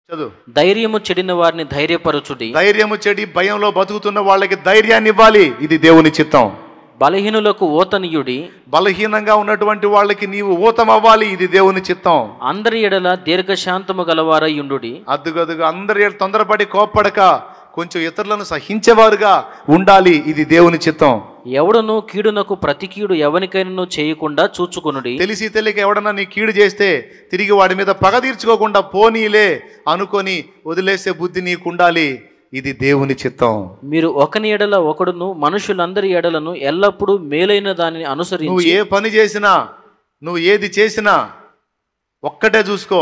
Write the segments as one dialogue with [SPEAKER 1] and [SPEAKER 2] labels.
[SPEAKER 1] చదువు.
[SPEAKER 2] ధైర్యము చెడిన వారిని ధైర్యపరచుడి.
[SPEAKER 1] ధైర్యము చెడి భయంలో బతుకుతున్న వాళ్ళకి ధైర్యాన్ని ఇవ్వాలి, ఇది దేవుని చిత్తం.
[SPEAKER 2] బలహీనులకు ఓతనీయుడి.
[SPEAKER 1] బలహీనంగా ఉన్నటువంటి వాళ్ళకి నీవు ఊతం అవ్వాలి, ఇది దేవుని చిత్తం.
[SPEAKER 2] అందరి ఎడల దీర్ఘశాంతము గలవారై ఉండుడి.
[SPEAKER 1] అద్దుగదుగా అందరి తొందరపడి కోప్పడక కొంచెం ఇతరులను సహించేవారుగా ఉండాలి, ఇది దేవుని చిత్తం.
[SPEAKER 2] ఎవడును కీడునకు ప్రతి కీడు ఎవనికైనా చేయకుండా చూచుకొనుడి.
[SPEAKER 1] తెలిసి తెలియక ఎవడన్నా నీ కీడు చేస్తే తిరిగి వాడి మీద పగ తీర్చుకోకుండా పోనీలే అనుకొని వదిలేసే బుద్ధి నీకుండాలి, ఇది దేవుని చిత్తం.
[SPEAKER 2] మీరు ఒకని ఎడల ఒకడును మనుషులందరి ఎడలను ఎల్లప్పుడూ మేలైన దానిని అనుసరించి.
[SPEAKER 1] నువ్వు ఏ పని చేసినా, నువ్వు ఏది చేసినా ఒక్కటే చూసుకో,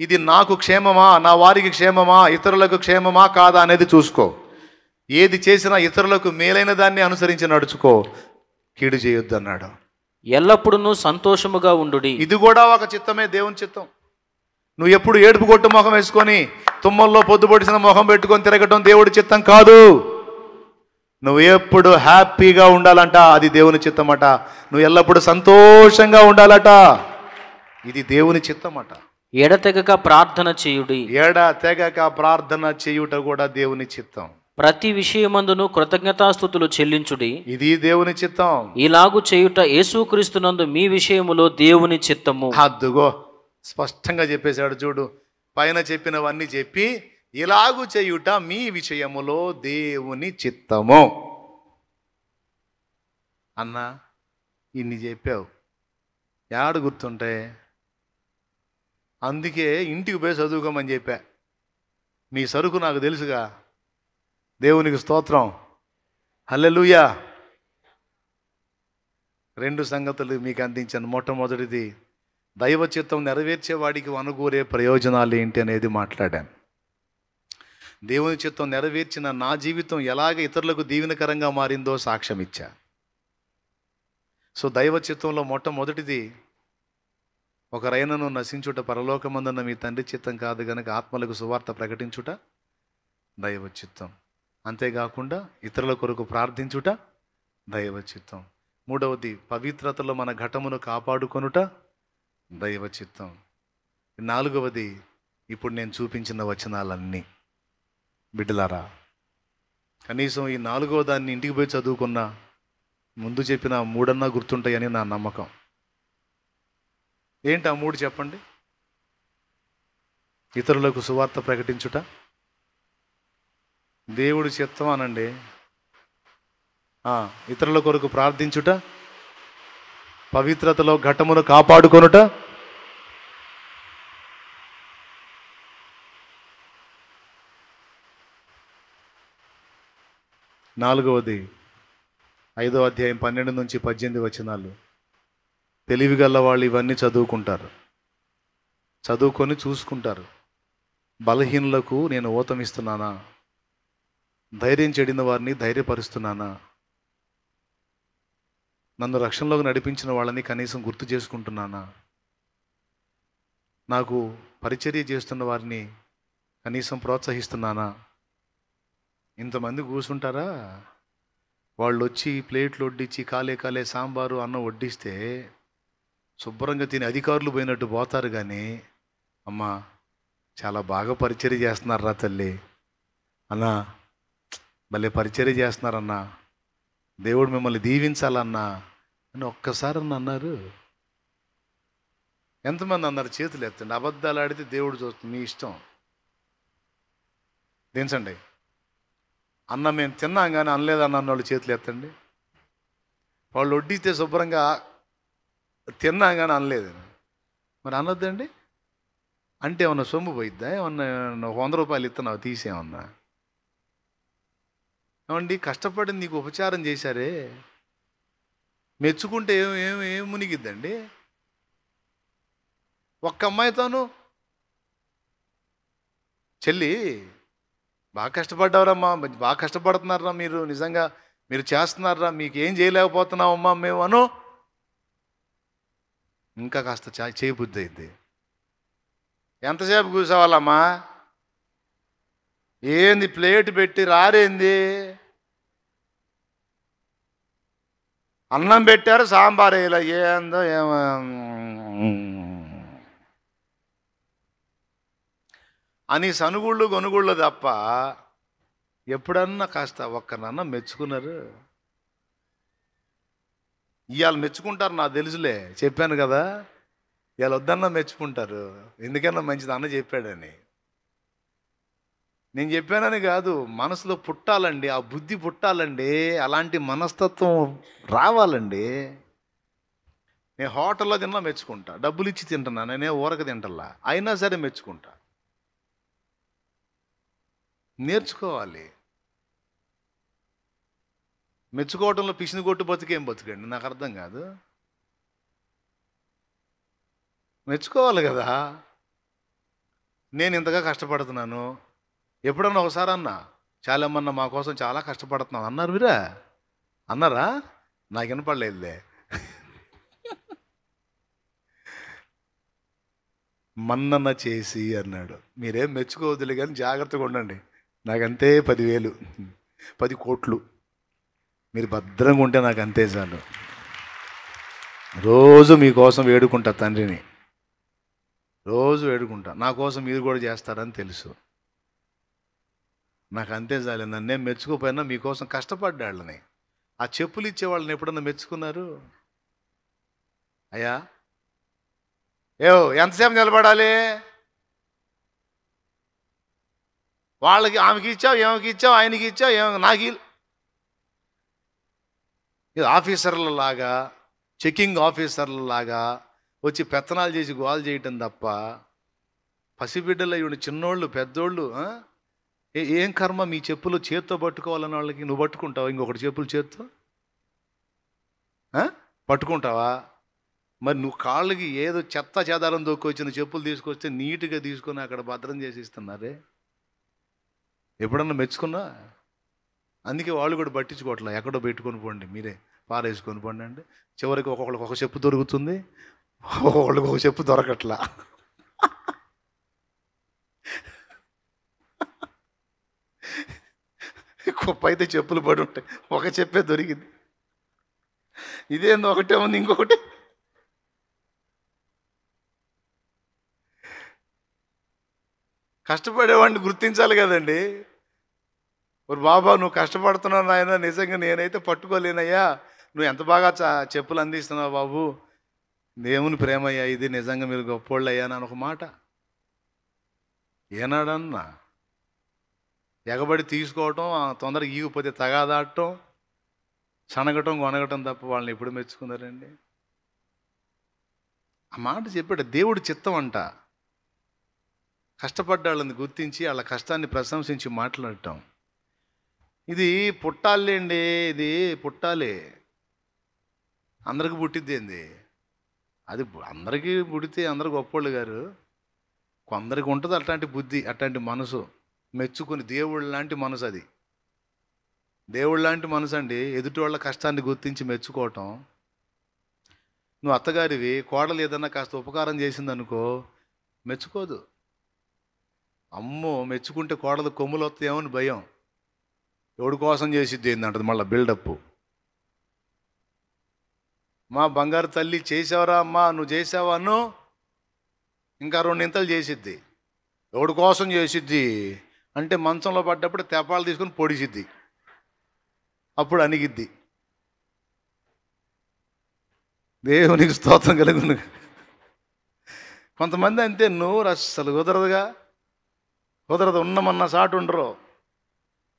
[SPEAKER 1] ఇది నాకు క్షేమమా, నా వారికి క్షేమమా, ఇతరులకు క్షేమమా కాదా అనేది చూసుకో. ఏది చేసినా ఇతరులకు మేలైన దాన్ని అనుసరించి నడుచుకో, కీడు చేయొద్దు అన్నాడు.
[SPEAKER 2] ఎల్లప్పుడూ సంతోషముగా ఉండుడి.
[SPEAKER 1] ఇది కూడా ఒక చిత్తమే, దేవుని చిత్తం. నువ్వు ఎప్పుడు ఏడుపు కొట్టు మొహం వేసుకొని తుమ్మల్లో పొద్దుపొడిసిన మొహం పెట్టుకొని తిరగటం దేవుడి చిత్తం కాదు. నువ్వు ఎప్పుడు హ్యాపీగా ఉండాలంట, అది దేవుని చిత్తం అట. నువ్వు ఎల్లప్పుడూ సంతోషంగా ఉండాలట, ఇది దేవుని చిత్తం అట.
[SPEAKER 2] ఎడతెగక ప్రార్థన చేయుడి.
[SPEAKER 1] ఎడతెగక ప్రార్థన చేయుట కూడా దేవుని చిత్తం.
[SPEAKER 2] ప్రతి విషయమందును కృతజ్ఞతాస్తుతులు చెల్లించుడి,
[SPEAKER 1] ఇది దేవుని చిత్తం.
[SPEAKER 2] ఇలాగు చేయుట యేసుక్రీస్తునందు మీ విషయములో దేవుని చిత్తము.
[SPEAKER 1] అద్దుగో స్పష్టంగా చెప్పేశాడు చూడు. పైన చెప్పినవన్నీ చెప్పి ఇలాగు చేయుట మీ విషయములో దేవుని చిత్తము అన్నా. ఇన్ని చెప్పావు, యాడు గుర్తుంటాయి? అందుకే ఇంటికి పోయి చదువుకోమని చెప్పా. నీ సరుకు నాకు తెలుసుగా, దేవునికి స్తోత్రం, హల్లెలూయా. 2 సంగతులు మీకు అందించాను. మొట్టమొదటిది, దైవ చిత్తం నెరవేర్చేవాడికి అనుకూరే ప్రయోజనాలు ఏంటి అనేది మాట్లాడాను. దేవుని చిత్తం నెరవేర్చిన నా జీవితం ఎలాగ ఇతరులకు దీవెనకరంగా మారిందో సాక్ష్యం ఇచ్చా. సో దైవ చిత్తంలో మొట్టమొదటిది, ఒక రైనను నశించుట పరలోకమందున్న మీ తండ్రి చిత్తం కాదు గనుక ఆత్మలకు సువార్త ప్రకటించుట దైవ చిత్తం. అంతేకాకుండా ఇతరుల కొరకు ప్రార్థించుట దైవ చిత్తం. మూడవది, పవిత్రతలో మన ఘటమును కాపాడుకొనుట దైవ చిత్తం. నాలుగవది, ఇప్పుడు నేను చూపించిన వచనాలన్నీ. బిడ్డలారా, కనీసం ఈ 4వ దాన్ని ఇంటికి పోయి చదువుకున్నా ముందు చెప్పిన 3 గుర్తుంటాయని నా నమ్మకం. ఏంటి ఆ 3 చెప్పండి? ఇతరులకు సువార్త ప్రకటించుట, దేవుడి చిత్తం అనండి, ఇతరుల కొరకు ప్రార్థించుట, పవిత్రతలో ఘటమును కాపాడుకొనుట, నాలుగవది 5వ అధ్యాయం 12 నుంచి 18 వచనాలు. తెలివిగల వాళ్ళు ఇవన్నీ చదువుకుంటారు, చదువుకొని చూసుకుంటారు. బలహీనులకు నేను ఊతమిస్తున్నానా? ధైర్యం చెడిన వారిని ధైర్యపరుస్తున్నానా? నన్ను రక్షణలోకి నడిపించిన వాళ్ళని కనీసం గుర్తు చేసుకుంటున్నానా? నాకు పరిచర్య చేస్తున్న వారిని కనీసం ప్రోత్సహిస్తున్నానా? ఇంతమంది కూర్చుంటారా? వాళ్ళు వచ్చి ప్లేట్లు వడ్డించి కాలే సాంబారు అన్నం వడ్డిస్తే శుభ్రంగా తిని అధికారులు పోయినట్టు పోతారు. కానీ అమ్మా చాలా బాగా పరిచర్య చేస్తున్నారా తల్లి, అన్నా భలే పరిచర్య చేస్తున్నారన్నా, దేవుడు మిమ్మల్ని దీవించాలన్నా అని ఒక్కసారి అన్నారు. ఎంతమంది అన్నారు? చేతులు ఎత్తండి. అబద్ధాలు ఆడితే దేవుడు చూస్తుంది, మీ ఇష్టం. దించండి. అన్న మేము తిన్నాం కానీ అనలేదన్న వాళ్ళు చేతులు ఎత్తండి. వాళ్ళు వడ్డిస్తే శుభ్రంగా తిన్నాం కానీ అనలేదు, మరి అనొద్దండి. అంటే ఏమన్నా సొమ్ము పోయిద్దా? ఏమన్నా 100 రూపాయలు ఇస్తున్నావు తీసేమన్నా? ఏమండి, కష్టపడి నీకు ఉపచారం చేశారే, మెచ్చుకుంటే ఏం మునిగిద్దండి? ఒక్క అమ్మాయితోను చెల్లి బాగా కష్టపడ్డారమ్మా, బాగా కష్టపడుతున్నారా మీరు, నిజంగా మీరు చేస్తున్నారా, మీకు ఏం చేయలేకపోతున్నామమ్మా మేము అను, ఇంకా కాస్త చేయబుద్ధి అయింది. ఎంతసేపు కూర్చోవాలమ్మా? ఏంది ప్లేట్ పెట్టి రారేంది? అన్నం పెట్టారు, సాంబార్ వేయాల, ఏందో ఏమో. అని సనుగుళ్ళు గొనుగుళ్ళు తప్ప ఎప్పుడన్నా కాస్త ఒక్కరన్నా మెచ్చుకున్నారు? ఇవాళ మెచ్చుకుంటారు, నాకు తెలుసులే, చెప్పాను కదా. ఇవాళ వద్దన్నా మెచ్చుకుంటారు, ఎందుకన్నా మంచిది అన్న చెప్పాడని. నేను చెప్పానని కాదు, మనసులో పుట్టాలండి, ఆ బుద్ధి పుట్టాలండి, అలాంటి మనస్తత్వం రావాలండి. నేను హోటల్లో తిన్నా మెచ్చుకుంటా, డబ్బులు ఇచ్చి తింటున్నా, నేనే ఊరక తింటల్లా, అయినా సరే మెచ్చుకుంటా. నేర్చుకోవాలి. మెచ్చుకోవడంలో పిసిని కొట్టు బతుకేం బతుకండి, నాకు అర్థం కాదు. మెచ్చుకోవాలి కదా. నేను ఇంతగా కష్టపడుతున్నాను, ఎప్పుడన్నా ఒకసారి అన్నా, చాలామన్నా మా కోసం చాలా కష్టపడుతున్నాం అన్నారు మీరా? అన్నారా? నాకు వినపడలేదులే. మన్నన చేసి అన్నాడు. మీరేం మెచ్చుకోవద్దులే కానీ జాగ్రత్తగా ఉండండి, నాకంతే 10,000 10 కోట్లు మీరు భద్రంగా ఉంటే నాకు అంతే చాలు. రోజు మీకోసం వేడుకుంటా తండ్రిని, రోజు వేడుకుంటా, నా కోసం మీరు కూడా చేస్తారని తెలుసు. నాకు అంతే చాలు. నన్నేం మెచ్చుకోపోయినా మీకోసం కష్టపడ్డాళ్ళని. ఆ చెప్పులు ఇచ్చే వాళ్ళని ఎప్పుడన్నా మెచ్చుకున్నారు? అయ్యా ఎంతసేపు నిలబడాలి? వాళ్ళకి ఆమెకి ఇచ్చావు, ఏమకి ఇచ్చావు, ఆయనకి ఇచ్చావు, నాకు ఇది ఆఫీసర్లలాగా, చెకింగ్ ఆఫీసర్లలాగా వచ్చి పెత్తనాలు చేసి గోల్ చేయటం తప్ప, పసిబిడ్డలు అయ్యి చిన్నోళ్ళు పెద్దోళ్ళు ఏం కర్మ మీ చెప్పులు చేత్తో పట్టుకోవాలని వాళ్ళకి? నువ్వు పట్టుకుంటావా ఇంకొకటి చెప్పులు చేత్తో? పట్టుకుంటావా? మరి నువ్వు కాళ్ళకి ఏదో చెత్త చెదారం దొక్కొచ్చిన చెప్పులు తీసుకొస్తే నీట్గా తీసుకొని అక్కడ భద్రం చేసి ఇస్తున్నారే, ఎప్పుడన్నా మెచ్చుకున్నా? అందుకే వాళ్ళు కూడా పట్టించుకోవట్లే, ఎక్కడో పెట్టుకొని పోండి, మీరే పారేసుకొని పోండి అంటే చివరికి ఒక్కొక్కరికి ఒక చెప్పు దొరుకుతుంది, ఒక్కొక్కళ్ళకి ఒక చెప్పు దొరకట్లా. కుప్ప అయితే చెప్పులు పడి ఉంటాయి, ఒక చెప్పే దొరికింది. ఇదేందో ఒకటే ఉంది, ఇంకొకటి. కష్టపడేవాడిని గుర్తించాలి కదండి. మరి బాబా నువ్వు కష్టపడుతున్నావు నాయన, నిజంగా నేనైతే పట్టుకోలేనయ్యా, నువ్వు ఎంత బాగా చెప్పులు అందిస్తున్నావు బాబు, దేవుని ప్రేమయ్యా ఇది, నిజంగా మీరు గొప్పోళ్ళు అయ్యా అని ఒక మాట. ఏనాడన్నా ఎగబడి తీసుకోవటం, తొందరగా ఈగిపోతే తగాదాడటం, సనగటం కొనగటం తప్ప వాళ్ళని ఎప్పుడు మెచ్చుకున్నారండి? ఆ మాట చెప్పాడు, దేవుడి చిత్తం అంట కష్టపడ్డాళ్ళని గుర్తించి వాళ్ళ కష్టాన్ని ప్రశంసించి మాట్లాడటం. ఇది పుట్టాలేండి, ఇది పుట్టాలి, అందరికి పుట్టిద్ది ఏంది అది? అందరికీ పుడితే అందరు గొప్పోళ్ళు గారు, కొందరికి ఉంటుంది అట్లాంటి బుద్ధి, అట్లాంటి మనసు, మెచ్చుకుని దేవుళ్ళ లాంటి మనసు. అది దేవుళ్ళ లాంటి మనసు అండి, ఎదుటి వాళ్ళ కష్టాన్ని గుర్తించి మెచ్చుకోవటం. నువ్వు అత్తగారివి, కోడలు ఏదన్నా కాస్త ఉపకారం చేసిందనుకో మెచ్చుకోదు. అమ్మో మెచ్చుకుంటే కోడలు కొమ్ములు వస్తాయేమో అని భయం. ఎవడి కోసం చేసిద్ది ఏందంటది మళ్ళీ బిల్డప్. మా బంగారు తల్లి చేసావరా అమ్మా, నువ్వు చేసావా అను, ఇంకా 2 ఇంతలు చేసిద్ది. ఎవడి కోసం చేసిద్ది అంటే మంచంలో పడ్డప్పుడు తెపాలు తీసుకొని పొడిసిద్ది, అప్పుడు అణిగిద్ది. దేవునికి స్తోత్రం కలుగును. కొంతమంది అంతే, నోరు అస్సలు కుదరదుగా, కుదరదు, ఉన్నమన్న సాటు ఉండరు,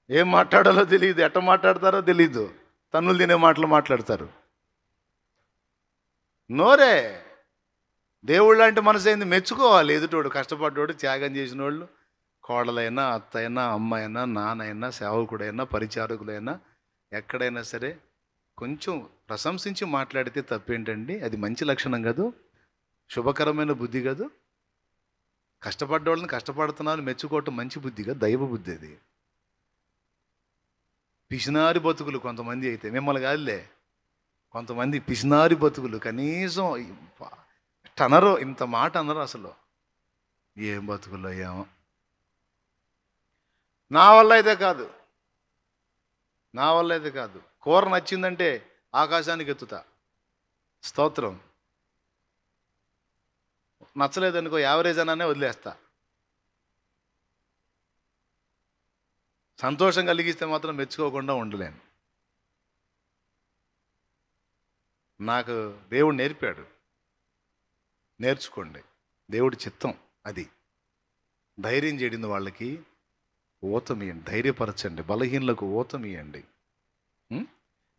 [SPEAKER 1] ఏం మాట్లాడాలో తెలియదు, ఎట్ట మాట్లాడతారో తెలీదు, తన్నులు తినే మాటలు మాట్లాడతారు. నోరే దేవుడు లాంటి మనసు అయింది, మెచ్చుకోవాలి ఎదుటోడు, కష్టపడ్డోడు, త్యాగం చేసిన వాళ్ళు, కోడలైనా, అత్తైనా, అమ్మాయినా, నాన్నైనా, సేవకుడైనా, పరిచారకులైనా, ఎక్కడైనా సరే కొంచెం ప్రశంసించి మాట్లాడితే తప్పేంటండి? అది మంచి లక్షణం కాదు, శుభకరమైన బుద్ధి కాదు. కష్టపడ్డోళ్ళని కష్టపడుతున్నాను మెచ్చుకోవటం మంచి బుద్ధిగా, దైవ బుద్ధి అది. పిసినారి బతుకులు కొంతమంది అయితే, మిమ్మల్ని కాదులే, కొంతమంది పిసినారి బతుకులు కనీసం అనరు, ఇంత మాట అనరు అసలు. ఏం బతుకుల్లో ఏమో. నా వల్ల అయితే కాదు, నా వల్ల అయితే కాదు, కూర నచ్చిందంటే ఆకాశానికి ఎత్తుతా, స్తోత్రం. నచ్చలేదనుకో యావరేజ్ అనే వదిలేస్తా. సంతోషం కలిగిస్తే మాత్రం మెచ్చుకోకుండా ఉండలేను. నాకు దేవుడు నేర్పాడు, నేర్చుకోండి. దేవుడి చిత్తం అది. ధైర్యం చేయడిన వాళ్ళకి ఊతమియండి, ధైర్యపరచండి, బలహీనులకు ఊతమియండి.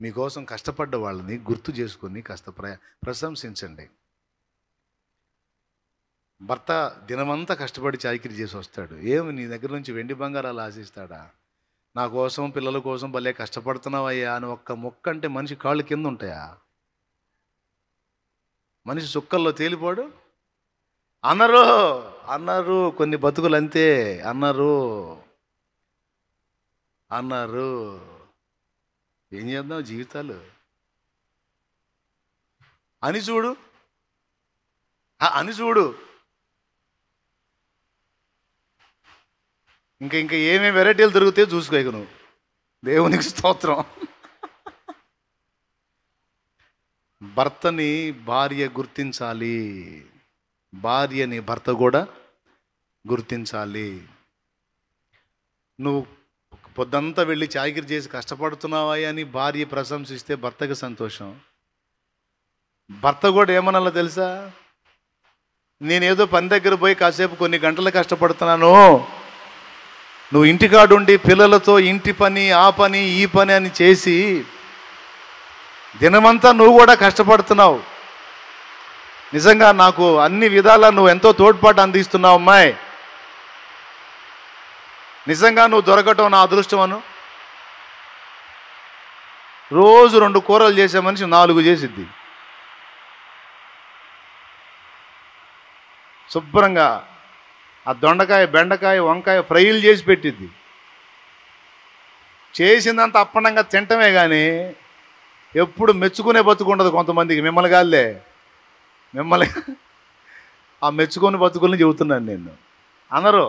[SPEAKER 1] మీకోసం కష్టపడ్డ వాళ్ళని గుర్తు చేసుకొని కాస్త ప్రశంసించండి. భర్త దినమంతా కష్టపడి చాకిరీ చేసి వస్తాడు. ఏమి నీ దగ్గర నుంచి వెండి బంగారాలు ఆశిస్తాడా? నా కోసం పిల్లల కోసం భలే కష్టపడుతున్నావయ్యా అని ఒక్క మొక్క అంటే మనిషి కాళ్ళు కింద ఉంటాయా? మనిషి సుక్కల్లో తేలిపోడు. అన్నారు అన్నారు కొన్ని బతుకులు అంతే అన్నారు అన్నారు. ఏం చేద్దాం జీవితాలు అని చూడు, అని చూడు. ఇంకా ఇంకా ఏమేమి వెరైటీలు దొరుకుతాయో చూసుకో ఇక నువ్వు. దేవునికి స్తోత్రం. భర్తని భార్య గుర్తించాలి, భార్యని భర్త కూడా గుర్తించాలి. నువ్వు పొద్దంతా వెళ్ళి చాకిరీ చేసి కష్టపడుతున్నావా అని భార్య ప్రశంసిస్తే భర్తకి సంతోషం. భర్త కూడా ఏమనాలో తెలుసా? నేనేదో పని దగ్గర పోయి కాసేపు కొన్ని గంటలు కష్టపడుతున్నాను, నువ్వు ఇంటికాడుండి పిల్లలతో ఇంటి పని ఆ పని ఈ పని అని చేసి దినమంతా నువ్వు కూడా కష్టపడుతున్నావు. నిజంగా నాకు అన్ని విధాలా నువ్వు ఎంతో తోడ్పాటు అందిస్తున్నావు అమ్మాయి, నిజంగా నువ్వు దొరకటం నా అదృష్టమను. రోజు 2 కూరలు చేసే మనిషి 4 చేసిద్ది. శుభ్రంగా ఆ దొండకాయ బెండకాయ వంకాయ ఫ్రైలు చేసి పెట్టిద్ది. చేసిందంత అప్పనంగా తింటమే కానీ ఎప్పుడు మెచ్చుకునే బతుకుండదు కొంతమందికి. మిమ్మల్ని కాదులే, మిమ్మల్ని ఆ మెచ్చుకొని బతుకుల్ని చెబుతున్నాను నేను. అనరు,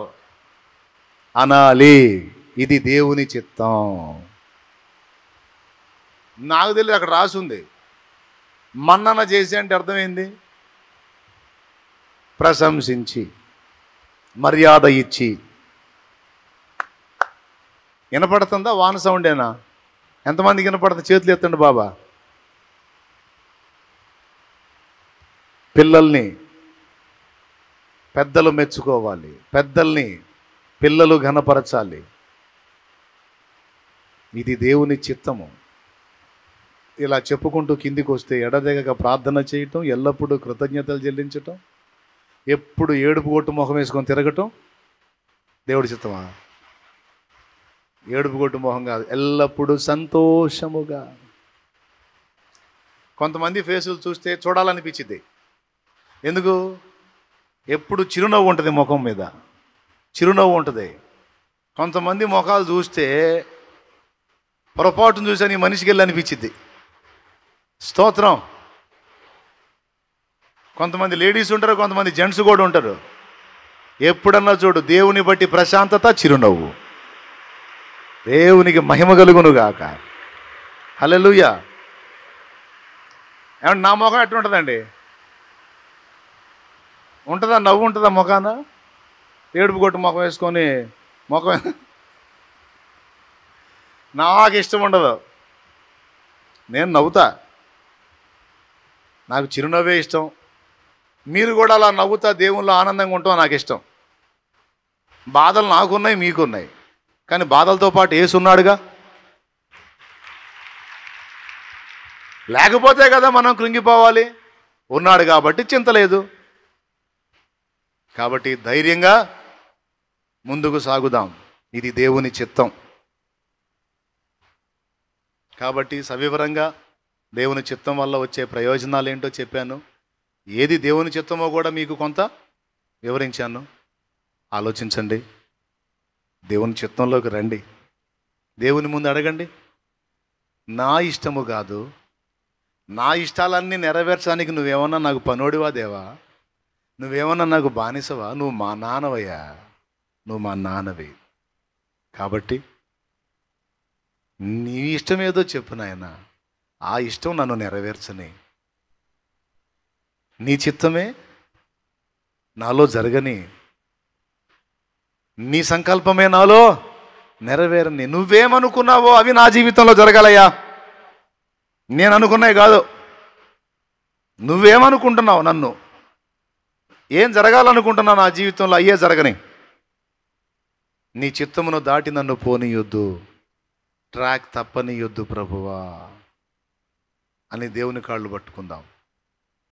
[SPEAKER 1] అనాలి. ఇది దేవుని చిత్తం. నాకు తెలియదు, అక్కడ రాసి ఉంది. మన్నన చేసి అంటే అర్థమైంది ప్రశంసించి మర్యాద ఇచ్చి. వినపడుతుందా? వాన సౌండేనా? ఎంతమందికి వినపడుతుంది? చేతులు ఎత్తండి బాబా. పిల్లల్ని పెద్దలు మెచ్చుకోవాలి, పెద్దల్ని పిల్లలు ఘనపరచాలి. ఇది దేవుని చిత్తము. ఇలా చెప్పుకుంటూ కిందికి వస్తే ఎడదెగక ప్రార్థన చేయటం, ఎల్లప్పుడూ కృతజ్ఞతలు చెల్లించటం, ఎప్పుడు ఏడుపు కొట్టు మొహం వేసుకొని తిరగటం దేవుడి చిత్తమా? ఏడుపు కొట్టు మొహం కాదు, ఎల్లప్పుడూ సంతోషముగా. కొంతమంది ఫేసులు చూస్తే చూడాలనిపించింది. ఎందుకు? ఎప్పుడు చిరునవ్వు ఉంటుంది ముఖం మీద, చిరునవ్వు ఉంటుంది. కొంతమంది ముఖాలు చూస్తే పొరపాటును చూసా నీ మనిషికి వెళ్ళి అనిపించింది. స్తోత్రం. కొంతమంది లేడీస్ ఉంటారు, కొంతమంది జెంట్స్ కూడా ఉంటారు. ఎప్పుడన్నా చూడు, దేవుని బట్టి ప్రశాంతత, చిరునవ్వు. దేవునికి మహిమ కలుగునుగాక. హల్లెలూయా. ఏమంటే నా ముఖం ఎట్లా ఉంటుందండి? ఉంటుందా? నవ్వు ఉంటుందా ముఖాన? ఏడుపు కొట్టు ముఖం వేసుకొని ముఖం నాకు ఇష్టం ఉండదు. నేను నవ్వుతా, నాకు చిరునవ్వే ఇష్టం. మీరు కూడా అలా నవ్వుతా దేవుళ్ళు ఆనందంగా ఉంటాం నాకు ఇష్టం. బాధలు నాకున్నాయి, మీకున్నాయి, కానీ బాధలతో పాటు యేసు ఉన్నాడుగా. లేకపోతే కదా మనం కృంగిపోవాలి. ఉన్నాడు కాబట్టి చింత లేదు. కాబట్టి ధైర్యంగా ముందుకు సాగుదాం. ఇది దేవుని చిత్తం. కాబట్టి సవివరంగా దేవుని చిత్తం వల్ల వచ్చే ప్రయోజనాలు ఏంటో చెప్పాను. ఏది దేవుని చిత్తమో కూడా మీకు కొంత వివరించాను. ఆలోచించండి, దేవుని చిత్తంలోకి రండి, దేవుని ముందు అడగండి. నా ఇష్టము కాదు, నా ఇష్టాలన్నీ నెరవేర్చడానికి నువ్వేమన్నా నాకు పనోడివా దేవా? నువ్వేమన్నా నాకు బానిసవా? నువ్వు మా నాన్నవయ్యా, నువ్వు మా నాన్నవి. కాబట్టి నీ ఇష్టం ఏదో చెప్పు నాయనా, ఆ ఇష్టం నన్ను నెరవేర్చని, నీ చిత్తమే నాలో జరగని, నీ సంకల్పమే నాలో నెరవేరని నువ్వేమనుకున్నావో అవి నా జీవితంలో జరగాలయ్యా. నేను అనుకున్నాయి కాదు. నువ్వేమనుకుంటున్నావు, నన్ను ఏం జరగాలనుకుంటున్నావు నా జీవితంలో అయ్యే జరగని. నీ చిత్తమును దాటి నన్ను పోనీయొద్దు, ట్రాక్ తప్పనీయొద్దు ప్రభువా అని దేవుని కాళ్ళు పట్టుకుందాం.